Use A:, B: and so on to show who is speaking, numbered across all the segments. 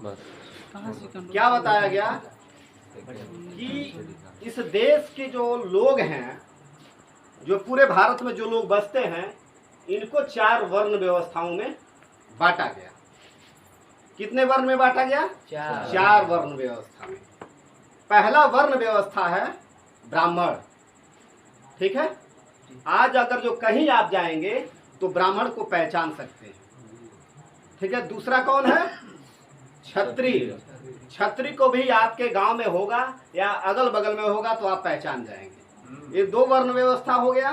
A: क्या बताया गया कि इस देश के जो लोग हैं, जो पूरे भारत में जो लोग बसते हैं, इनको 4 वर्ण व्यवस्थाओं में बांटा गया। कितने वर्ण में बांटा गया? 4 वर्ण व्यवस्था में। पहला वर्ण व्यवस्था है ब्राह्मण। ठीक है, आज अगर जो कहीं आप जाएंगे तो ब्राह्मण को पहचान सकते हैं। ठीक है, दूसरा कौन है? क्षत्रिय। क्षत्रिय को भी आपके गांव में होगा या अगल बगल में होगा तो आप पहचान जाएंगे। ये 2 वर्ण व्यवस्था हो गया।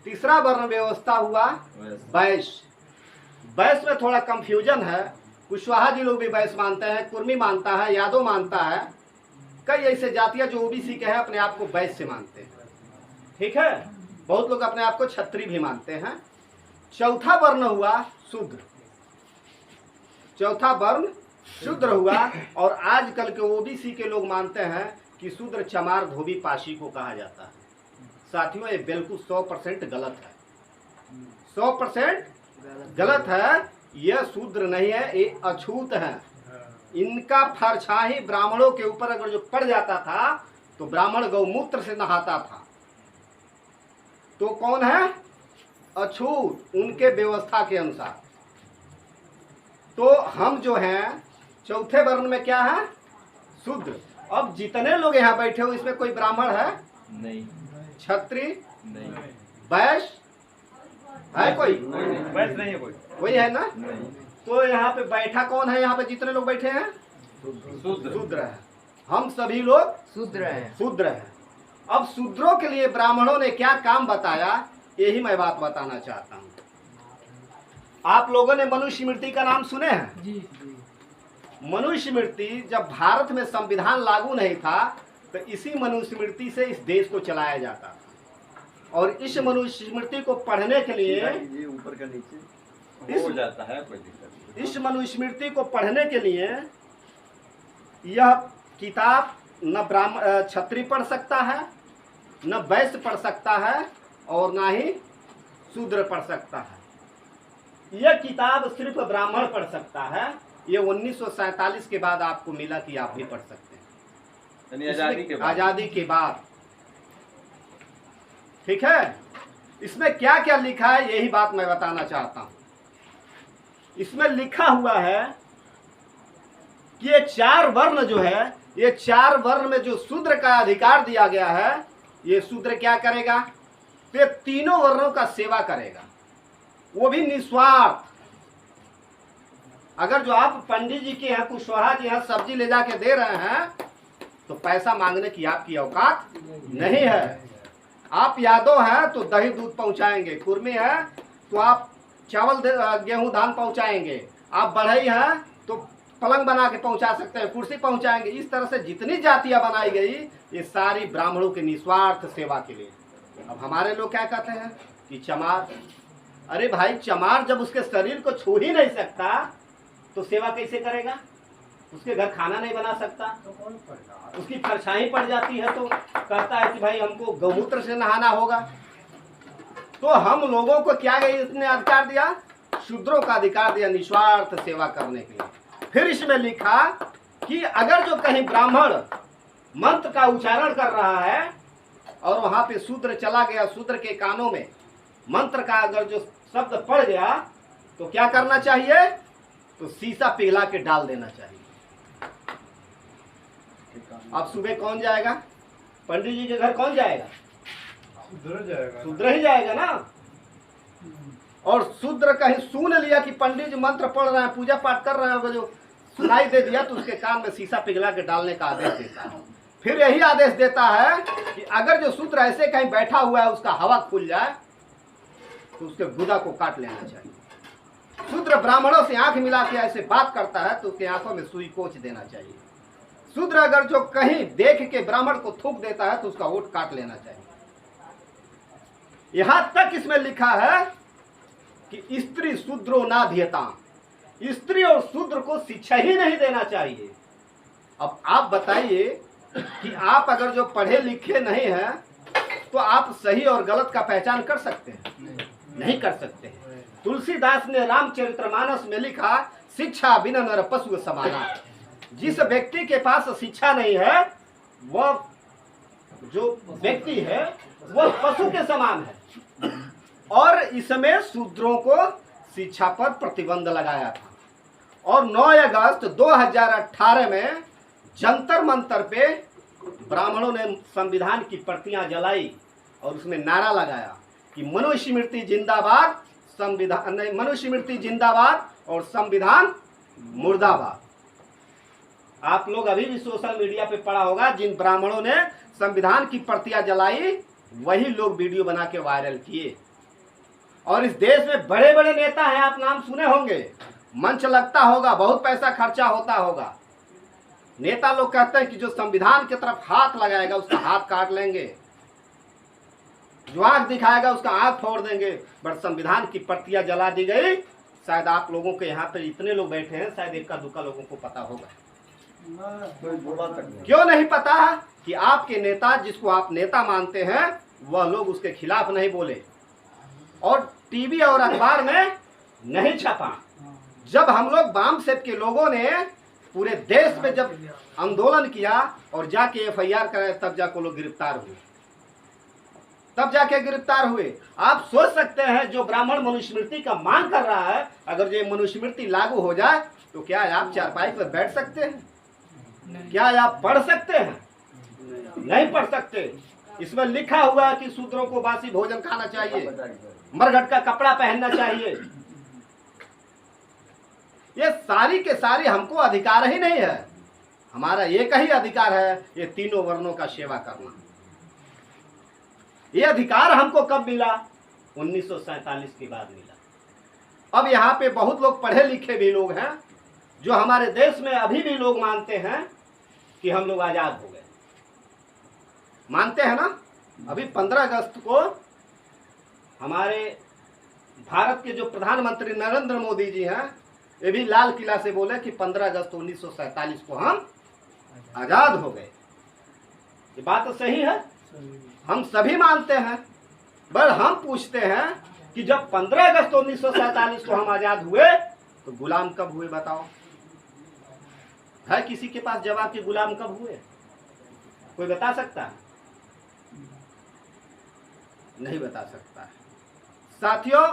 A: तीसरा वर्ण व्यवस्था हुआ वैश्य। वैश्य में थोड़ा कंफ्यूजन है, कुशवाहा जी लोग भी वैश्य मानते हैं, कुर्मी मानता है, यादव मानता है, कई ऐसे जातियां जो ओबीसी के हैं अपने आप को वैश्य मानते हैं। ठीक है, बहुत लोग अपने आप को क्षत्रिय भी मानते हैं। चौथा वर्ण हुआ शूद्र। चौथा वर्ण शूद्र हुआ, और आजकल के ओबीसी के लोग मानते हैं कि शूद्र चमार धोबी पाशी को कहा जाता है। साथियों, ये बिल्कुल 100% गलत है। 100% गलत है। यह शूद्र नहीं है, ये अछूत है। इनका फरछाही ब्राह्मणों के ऊपर अगर जो पड़ जाता था तो ब्राह्मण गौमूत्र से नहाता था। तो कौन है? अछूत, उनके व्यवस्था के अनुसार। तो हम जो हैं चौथे वर्ण में क्या है? शूद्र। अब जितने लोग यहाँ बैठे हो इसमें कोई ब्राह्मण है?
B: नहीं।
A: क्षत्रिय?
B: नहीं।
A: वैश्य है? कोई
B: वैश्य नहीं है।
A: कोई है ना?
B: नहीं।
A: तो यहाँ पे बैठा कौन है? यहाँ पे जितने लोग बैठे हैं
B: शूद्र।
A: शूद्र है। हम सभी लोग शूद्र हैं। अब शूद्रों के लिए ब्राह्मणों ने क्या काम बताया, यही मैं बात बताना चाहता हूँ। आप लोगों ने मनुस्मृति का नाम सुने हैं?
C: जी।
A: मनुस्मृति जब भारत में संविधान लागू नहीं था तो इसी मनुस्मृति से इस देश को चलाया जाता था। और इस मनुस्मृति को पढ़ने के लिए
B: ऊपर का नीचे हो जाता है, कोई दिक्कत नहीं।
A: इस मनुस्मृति को पढ़ने के लिए यह किताब न ब्राह्मण क्षत्रिय पढ़ सकता है, न वैश्य पढ़ सकता है, और न ही शूद्र पढ़ सकता है। यह किताब सिर्फ ब्राह्मण पढ़ सकता है। ये 1947 के बाद आपको मिला कि आप भी पढ़ सकते हैं, आजादी के बाद। ठीक है, इसमें क्या क्या लिखा है यही बात मैं बताना चाहता हूं। इसमें लिखा हुआ है कि ये 4 वर्ण जो है, ये 4 वर्ण में जो शूद्र का अधिकार दिया गया है, ये शूद्र क्या करेगा? ये तीनों वर्णों का सेवा करेगा, वो भी निस्वार्थ। अगर जो आप पंडित जी के यहाँ, कुशवाहा जी यहाँ सब्जी ले जाके दे रहे हैं तो पैसा मांगने की आपकी औकात नहीं है। आप यादव हैं तो दही दूध पहुंचाएंगे, कुर्मी है तो आप चावल गेहूं धान पहुंचाएंगे, आप बढ़ई हैं तो पलंग बना के पहुंचा सकते हैं, कुर्सी पहुंचाएंगे। इस तरह से जितनी जातियां बनाई गई ये सारी ब्राह्मणों के निस्वार्थ सेवा के लिए। अब हमारे लोग क्या कहते हैं कि चमार। अरे भाई, चमार जब उसके शरीर को छू ही नहीं सकता तो सेवा कैसे करेगा? उसके घर खाना नहीं बना सकता, उसकी परछाई पड़ जाती है तो कहता है कि भाई हमको गौमूत्र से नहाना होगा। तो हम लोगों को क्या इसने अधिकार दिया? शूद्रों का अधिकार दिया निस्वार्थ सेवा करने के लिए। फिर इसमें लिखा कि अगर जो कहीं ब्राह्मण मंत्र का उच्चारण कर रहा है और वहां पे शूद्र चला गया, शूद्र के कानों में मंत्र का अगर जो शब्द पड़ गया तो क्या करना चाहिए? तो शीशा पिघला के डाल देना चाहिए। अब सुबह कौन जाएगा? पंडित जी के घर कौन जाएगा? शूद्र ही जाएगा ना। और शूद्र कहीं सुन लिया कि पंडित जी मंत्र पढ़ रहे हैं, पूजा पाठ कर रहे हैं, जो सुनाई दे दिया तो उसके कान में शीशा पिघला के डालने का आदेश देता है। फिर यही आदेश देता है कि अगर जो शूद्र ऐसे कहीं बैठा हुआ है उसका हवा खुल जाए तो उसके गुदा को काट लेना चाहिए। शूद्र ब्राह्मणों से आंख मिला के ऐसे बात करता है तो उसके आंखों में सुई कोच देना चाहिए। शूद्र अगर जो कहीं देख के ब्राह्मण को थूक देता है तो उसका ओठ काट लेना चाहिए। यहां तक इसमें लिखा है कि स्त्री शूद्रो नाध्यता, स्त्री और शूद्र को शिक्षा ही नहीं देना चाहिए। अब आप बताइए कि आप अगर जो पढ़े लिखे नहीं हैं तो आप सही और गलत का पहचान कर सकते हैं? नहीं कर सकते हैं। तुलसीदास ने रामचरितमानस में लिखा, शिक्षा बिना नर पशु समाना। जिस व्यक्ति के पास शिक्षा नहीं है वह जो व्यक्ति है वह पशु के समान है। और इसमें शूद्रों को शिक्षा पर प्रतिबंध लगाया था। और 9 अगस्त 2018 में जंतर मंतर पे ब्राह्मणों ने संविधान की प्रतियां जलाई और उसमें नारा लगाया कि मनुस्मृति जिंदाबाद, संविधान नहीं, मनुस्मृति जिंदाबाद और संविधान मुर्दाबाद। आप लोग अभी भी सोशल मीडिया पे पढ़ा होगा, जिन ब्राह्मणों ने संविधान की प्रतियां जलाई वही लोग वीडियो बना के वायरल किए। और इस देश में बड़े बड़े नेता हैं, आप नाम सुने होंगे, मंच लगता होगा, बहुत पैसा खर्चा होता होगा। नेता लोग कहते हैं कि जो संविधान की तरफ हाथ लगाएगा उसका हाथ काट लेंगे, जो आंख दिखाएगा उसका आंख फोड़ देंगे। बट संविधान की प्रतियां जला दी गई। शायद आप लोगों के यहाँ पे इतने लोग बैठे हैं, शायद इक्का दुक्का लोगों को पता होगा।
B: कोई बोला तक नहीं।
A: क्यों नहीं पता कि आपके नेता, जिसको आप नेता मानते हैं, वह लोग उसके खिलाफ नहीं बोले और टीवी और अखबार में नहीं छपा। जब हम लोग वाम सेप के लोगों ने पूरे देश में जब आंदोलन किया और जाके FIR कराए, तब जाके लोग गिरफ्तार हुए, तब जाके गिरफ्तार हुए। आप सोच सकते हैं जो ब्राह्मण मनुस्मृति का मांग कर रहा है, अगर ये मनुस्मृति लागू हो जाए तो क्या आप चारपाई पर बैठ सकते हैं? क्या आप पढ़ सकते हैं? नहीं पढ़ सकते। इसमें लिखा हुआ है कि शूद्रों को बासी भोजन खाना चाहिए, मरघट का कपड़ा पहनना चाहिए। ये सारी के सारी हमको अधिकार ही नहीं है। हमारा एक ही अधिकार है, ये तीनों वर्णों का सेवा करना। ये अधिकार हमको कब मिला? 1947 के बाद मिला। अब यहाँ पे बहुत लोग पढ़े लिखे भी लोग हैं, जो हमारे देश में अभी भी लोग मानते हैं कि हम लोग आजाद हो गए। मानते हैं ना? अभी 15 अगस्त को हमारे भारत के जो प्रधानमंत्री नरेंद्र मोदी जी हैं, ये भी लाल किला से बोले कि 15 अगस्त 1947 को हम आजाद हो गए। ये बात तो सही है, हम सभी मानते हैं। पर हम पूछते हैं कि जब 15 अगस्त 1947 को हम आजाद हुए तो गुलाम कब हुए? बताओ, है किसी के पास जवाब कि गुलाम कब हुए? कोई बता सकता है? नहीं बता सकता है। साथियों,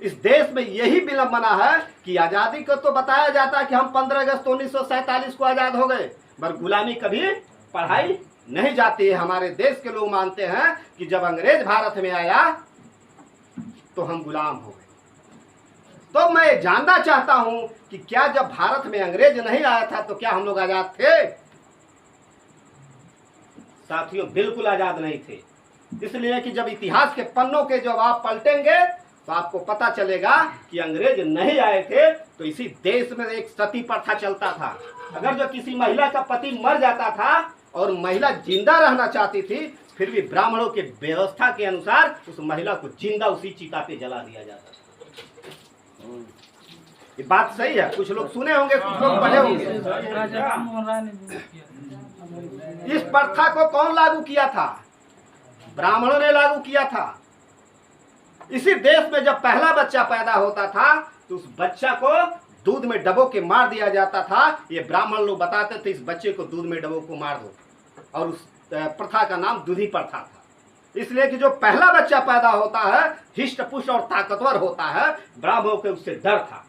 A: इस देश में यही विलंबना है कि आजादी को तो बताया जाता है कि हम 15 अगस्त 1947 को आजाद हो गए, पर गुलामी कभी पढ़ाई नहीं जाती है। हमारे देश के लोग मानते हैं कि जब अंग्रेज भारत में आया तो हम गुलाम हो गए। तो मैं जानना चाहता हूं कि क्या जब भारत में अंग्रेज नहीं आया था तो क्या हम लोग आजाद थे? साथियों, बिल्कुल आजाद नहीं थे। इसलिए कि जब इतिहास के पन्नों के जब आप पलटेंगे तो आपको पता चलेगा कि अंग्रेज नहीं आए थे तो इसी देश में एक सती प्रथा चलता था। अगर जो किसी महिला का पति मर जाता था और महिला जिंदा रहना चाहती थी, फिर भी ब्राह्मणों के व्यवस्था के अनुसार उस महिला को जिंदा उसी चिता पे जला दिया जाता था। ये बात सही है। कुछ लोग सुने होंगे, कुछ लोग पढ़े होंगे। इस प्रथा को कौन लागू किया था? ब्राह्मणों ने लागू किया था। इसी देश में जब पहला बच्चा पैदा होता था तो उस बच्चा को दूध में डबो के मार दिया जाता था। ये ब्राह्मण लोग बताते थे इस बच्चे को दूध में डबो को मार दो, और उस प्रथा का नाम दूधी प्रथा था। इसलिए कि जो पहला बच्चा पैदा होता है हिष्ट पुष्ट और ताकतवर होता है, ब्राह्मणों के उससे डर था।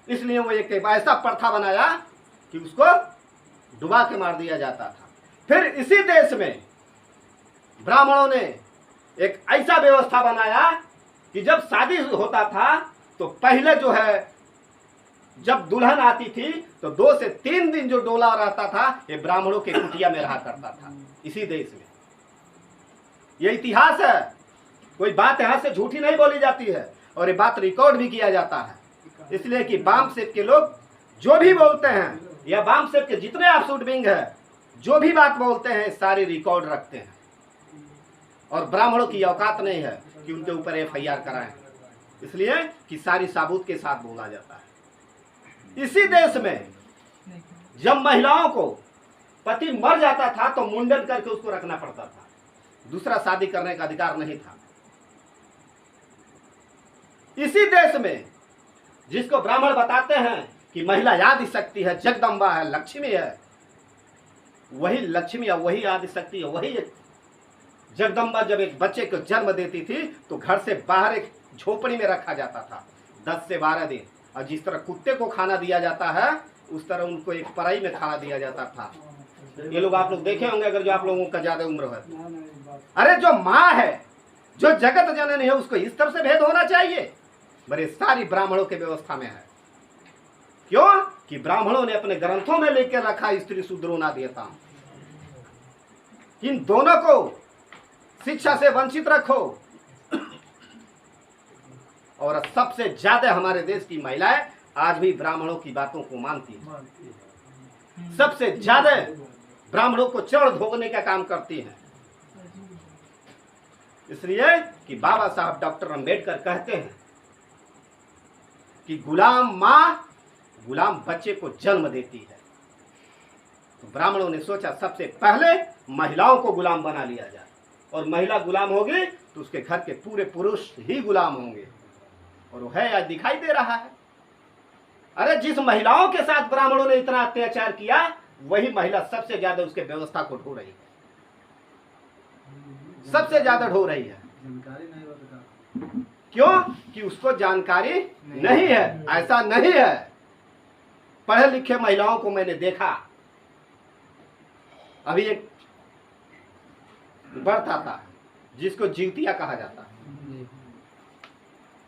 A: इसलिए वो एक ऐसा प्रथा बनाया कि उसको डुबा के मार दिया जाता था। फिर इसी देश में ब्राह्मणों ने एक ऐसा व्यवस्था बनाया कि जब शादी होता था तो पहले जो है, जब दुल्हन आती थी तो 2 से 3 दिन जो डोला रहता था ये ब्राह्मणों के कुटिया में रहा करता था। इसी देश में ये इतिहास है, कोई बात यहाँ से झूठी नहीं बोली जाती है, और ये बात रिकॉर्ड भी किया जाता है। इसलिए कि वाम सेप के लोग जो भी बोलते हैं, या वाम सेप के जितने अफसूट विंग है, जो भी बात बोलते हैं सारी रिकॉर्ड रखते हैं, और ब्राह्मणों की औकात नहीं है कि उनके ऊपर FIR कराएं। इसलिए कि सारी साबूत के साथ बोला जाता है। इसी देश में जब महिलाओं को पति मर जाता था तो मुंडन करके उसको रखना पड़ता था, दूसरा शादी करने का अधिकार नहीं था। इसी देश में जिसको ब्राह्मण बताते हैं कि महिला आदि शक्ति है, जगदम्बा है, लक्ष्मी है। वही लक्ष्मी है, वही आदि शक्ति है, वही जगदम्बा जब एक बच्चे को जन्म देती थी तो घर से बाहर एक झोपड़ी में रखा जाता था 10 से 12 दिन। और जिस तरह कुत्ते को खाना दिया जाता है उस तरह उनको एक पराई में खाना दिया जाता था। ये लोग आप लोग देखे होंगे अगर जो आप लोगों का ज्यादा उम्र है। अरे जो माँ है, जो जगत जननी है, उसको इस तरह से भेद होना चाहिए। बड़े सारी ब्राह्मणों के व्यवस्था में है। क्यों कि ब्राह्मणों ने अपने ग्रंथों में लेकर रखा स्त्री शूद्रो ना देता। इन दोनों को शिक्षा से वंचित रखो। और सबसे ज्यादा हमारे देश की महिलाएं आज भी ब्राह्मणों की बातों को मानती हैं। सबसे ज्यादा ब्राह्मणों को चढ़ धोने का काम करती हैं। इसलिए कि बाबा साहब डॉक्टर अंबेडकर कहते हैं कि गुलाम मां गुलाम बच्चे को जन्म देती है। तो ब्राह्मणों ने सोचा सबसे पहले महिलाओं को गुलाम बना लिया जाए, और महिला गुलाम होगी तो उसके घर के पूरे पुरुष ही गुलाम होंगे। और वो है आज दिखाई दे रहा है। अरे जिस महिलाओं के साथ ब्राह्मणों ने इतना अत्याचार किया, वही महिला सबसे ज्यादा उसके व्यवस्था को ढो रही है, सबसे ज्यादा ढो रही है। क्यों कि उसको जानकारी नहीं है। ऐसा नहीं है। पढ़े लिखे महिलाओं को मैंने देखा। अभी एक व्रत आता है जिसको जीवतिया कहा जाता है।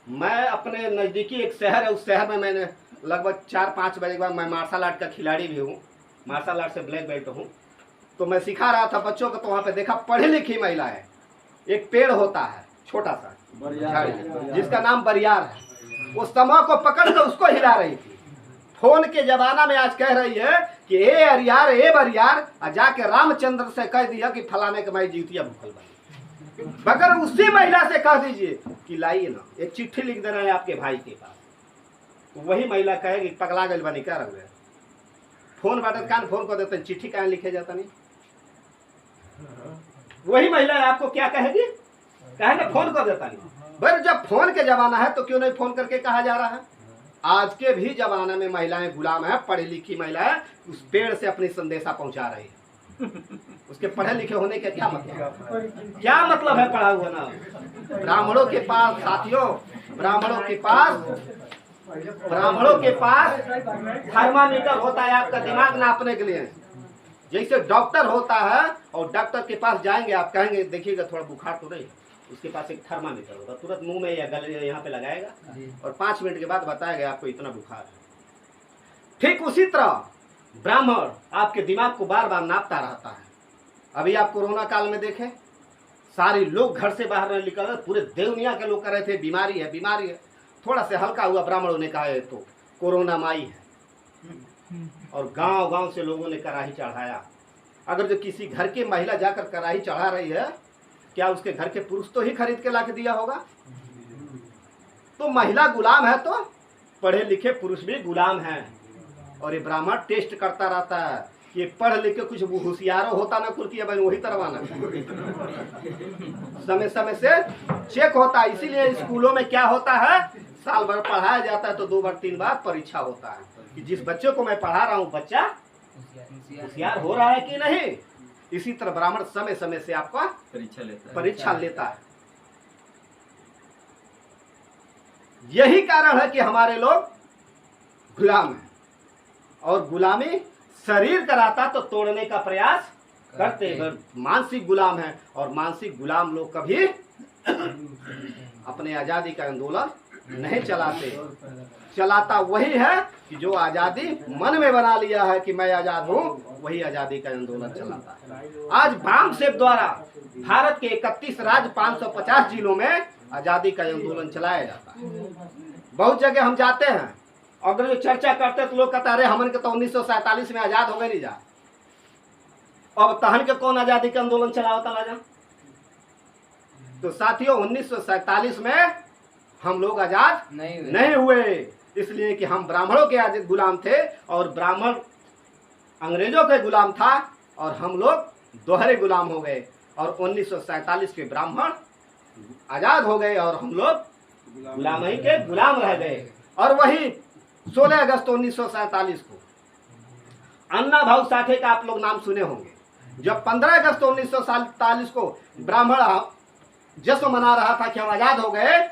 A: मैं अपने नजदीकी एक शहर है, उस शहर में मैंने लगभग 4-5 बजे के बाद, मैं मार्शल आर्ट का खिलाड़ी भी हूँ, मार्शल आर्ट से ब्लैक बेल्ट हूँ, तो मैं सिखा रहा था बच्चों को। तो वहां पे देखा पढ़ी लिखी महिलाएं, एक पेड़ होता है छोटा सा झाड़ी जिसका नाम बरियार है, वो समा को पकड़ कर उसको हिला रही थी। फोन के जमाना में आज कह रही है कि ए अरियार ए बरियार, जाके रामचंद्र से कह दिया कि फलाने के मैं जीवतिया भूखल बनी। मगर उसी महिला से कह दीजिए कि लाइए ना, एक चिट्ठी लिख देना है आपके भाई के पास, तो वही महिला कहेगी पगला गल बनी क्या रहे फोन बाटे कान फोन कर देते, चिट्ठी कहाँ लिखे जाता नहीं। वही महिला आपको क्या कहेगी, कहे ना फोन कर देता नहीं। भाई जब फोन के जमाना है तो क्यों नहीं फोन करके कहा जा रहा है। आज के भी जमाने में महिलाएं गुलाम है। पढ़ी लिखी महिलाएं उस पेड़ से अपनी संदेशा पहुंचा रही है। उसके पढ़े लिखे होने का क्या मतलब, क्या मतलब है पढ़ा हुआ ना। ब्राह्मणों के पास साथियों, ब्राह्मणों के पास थर्मामीटर होता है आपका दिमाग नापने के लिए। जैसे डॉक्टर होता है और डॉक्टर के पास जाएंगे, आप कहेंगे देखिएगा थोड़ा बुखार तो नहीं, उसके पास एक थर्मामीटर होगा, तुरंत मुंह में या गले यहाँ पे लगाएगा और 5 मिनट के बाद बताएगा आपको इतना बुखार है। ठीक उसी तरह ब्राह्मण आपके दिमाग को बार बार नापता रहता है। अभी आप कोरोना काल में देखें, सारे लोग घर से बाहर नहीं निकल रहे, पूरे दुनिया के लोग कह रहे थे बीमारी है बीमारी है। थोड़ा से हल्का हुआ, ब्राह्मणों ने कहा है तो कोरोना माई है, और गांव गांव से लोगों ने कराही चढ़ाया। अगर जो किसी घर की महिला जाकर कराही चढ़ा रही है, क्या उसके घर के पुरुष तो ही खरीद के लाके दिया होगा। तो महिला गुलाम है तो पढ़े लिखे पुरुष भी गुलाम हैं। और ये ब्राह्मण टेस्ट करता रहता है, ये पढ़ लिख के कुछ होशियारो होता ना कुर्तिया बहन वही तरवाना समय समय से चेक होता है। इसीलिए स्कूलों में क्या होता है, साल भर पढ़ाया जाता है तो 2 बार 3 बार परीक्षा होता है कि जिस बच्चे को मैं पढ़ा रहा हूँ बच्चा होशियार हो रहा है कि नहीं। इसी तरह ब्राह्मण समय समय से आपका परीक्षा लेता है। यही कारण है कि हमारे लोग गुलाम हैं, और गुलामी शरीर कराता तो तोड़ने का प्रयास करते हैं। मानसिक गुलाम है, और मानसिक गुलाम लोग कभी अपने आजादी का आंदोलन नहीं चलाते। चलाता वही है कि जो आजादी मन में बना लिया है कि मैं आजाद हूँ, वही आजादी का आंदोलन चलाता है। आज बामसेफ द्वारा भारत के 31 राज्य 550 जिलों में आजादी का आंदोलन चलाया जाता है। बहुत जगह हम जाते हैं, अगर जो चर्चा करते हैं तो लोग कहते हैं अरे हमन के तो 1947 में आजाद हो गए नहीं जा, अब तहन के कौन आजादी का आंदोलन चलावता ला जा। तो साथियों 1947 में हम लोग आजाद नहीं हुए, इसलिए कि हम ब्राह्मणों के गुलाम थे और ब्राह्मण अंग्रेजों के गुलाम था, और हम लोग दोहरे गुलाम हो गए। और 1947 के ब्राह्मण आजाद हो गए और हम लोग गुलामी के गुलाम रह गए। और वही 16 अगस्त 1947 को अन्ना भाऊ साठे का आप लोग नाम सुने होंगे। जब 15 अगस्त 1947 को ब्राह्मण जश्न मना रहा था कि हम आजाद हो गए,